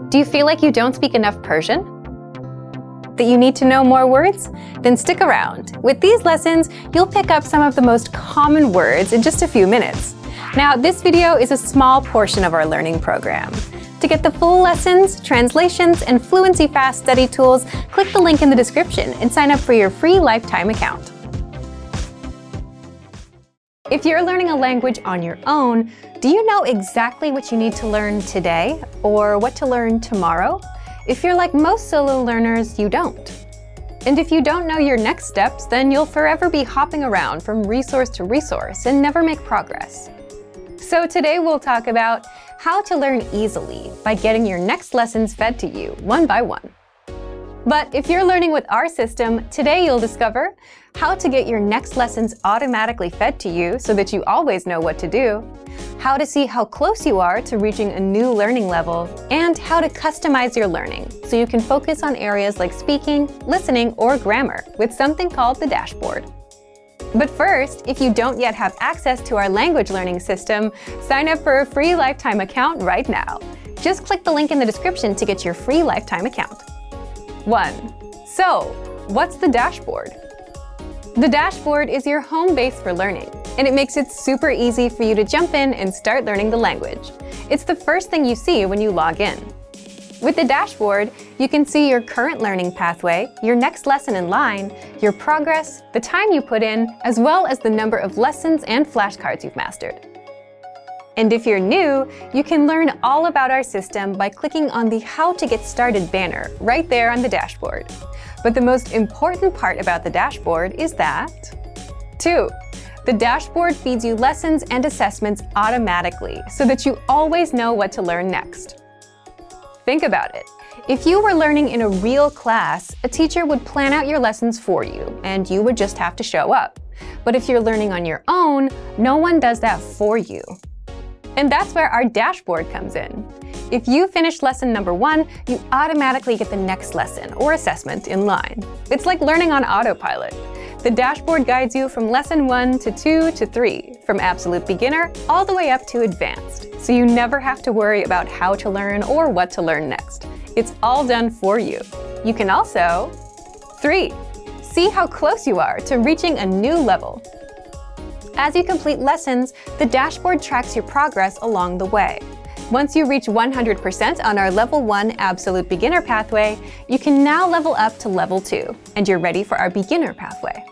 Do you feel like you don't speak enough Persian? That you need to know more words? Then stick around. With these lessons, you'll pick up some of the most common words in just a few minutes. Now, this video is a small portion of our learning program. To get the full lessons, translations, and fluency fast study tools, click the link in the description and sign up for your free lifetime account. If you're learning a language on your own, do you know exactly what you need to learn today or what to learn tomorrow? If you're like most solo learners, you don't. And if you don't know your next steps, then you'll forever be hopping around from resource to resource and never make progress. So today we'll talk about how to learn easily by getting your next lessons fed to you one by one. But if you're learning with our system, today you'll discover how to get your next lessons automatically fed to you so that you always know what to do, how to see how close you are to reaching a new learning level, and how to customize your learning so you can focus on areas like speaking, listening, or grammar with something called the dashboard. But first, if you don't yet have access to our language learning system, sign up for a free lifetime account right now. Just click the link in the description to get your free lifetime account. 1. So, what's the dashboard? The dashboard is your home base for learning, and it makes it super easy for you to jump in and start learning the language. It's the first thing you see when you log in. With the dashboard, you can see your current learning pathway, your next lesson in line, your progress, the time you put in, as well as the number of lessons and flashcards you've mastered. And if you're new, you can learn all about our system by clicking on the How to Get Started banner right there on the dashboard. But the most important part about the dashboard is that 2. The dashboard feeds you lessons and assessments automatically so that you always know what to learn next. Think about it. If you were learning in a real class, a teacher would plan out your lessons for you, and you would just have to show up. But if you're learning on your own, no one does that for you. And that's where our dashboard comes in. If you finish lesson number 1, you automatically get the next lesson or assessment in line. It's like learning on Autopilot. The dashboard guides you from lesson 1 to 2 to 3, from absolute beginner all the way up to advanced, so you never have to worry about how to learn or what to learn next. It's all done for you. You can also 3. See how close you are to reaching a new level. As you complete lessons, the dashboard tracks your progress along the way. Once you reach 100% on our Level 1 Absolute Beginner pathway, you can now level up to Level 2, and you're ready for our Beginner pathway.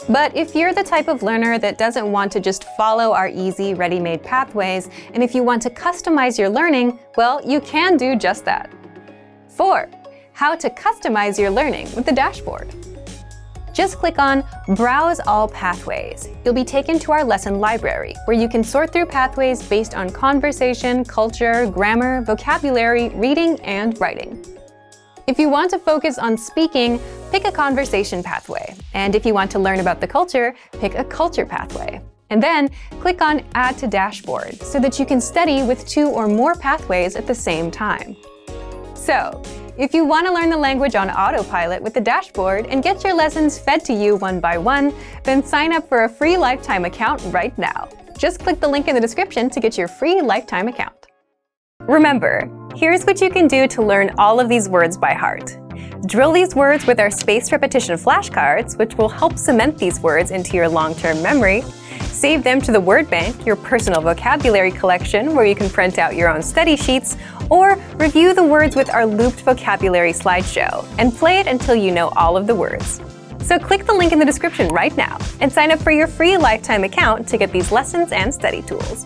But if you're the type of learner that doesn't want to just follow our easy, ready-made pathways, and if you want to customize your learning, well, you can do just that. 4. How to customize your learning with the dashboard. Just click on Browse All Pathways. You'll be taken to our lesson library, where you can sort through pathways based on conversation, culture, grammar, vocabulary, reading, and writing. If you want to focus on speaking, pick a conversation pathway. And if you want to learn about the culture, pick a culture pathway. And then click on Add to Dashboard so that you can study with 2 or more pathways at the same time. So, if you want to learn the language on Autopilot with the dashboard and get your lessons fed to you one by one, then sign up for a free lifetime account right now. Just click the link in the description to get your free lifetime account. Remember, here's what you can do to learn all of these words by heart. Drill these words with our spaced repetition flashcards, which will help cement these words into your long-term memory. Save them to the word bank, your personal vocabulary collection, where you can print out your own study sheets, or review the words with our looped vocabulary slideshow, and play it until you know all of the words. So click the link in the description right now and sign up for your free lifetime account to get these lessons and study tools.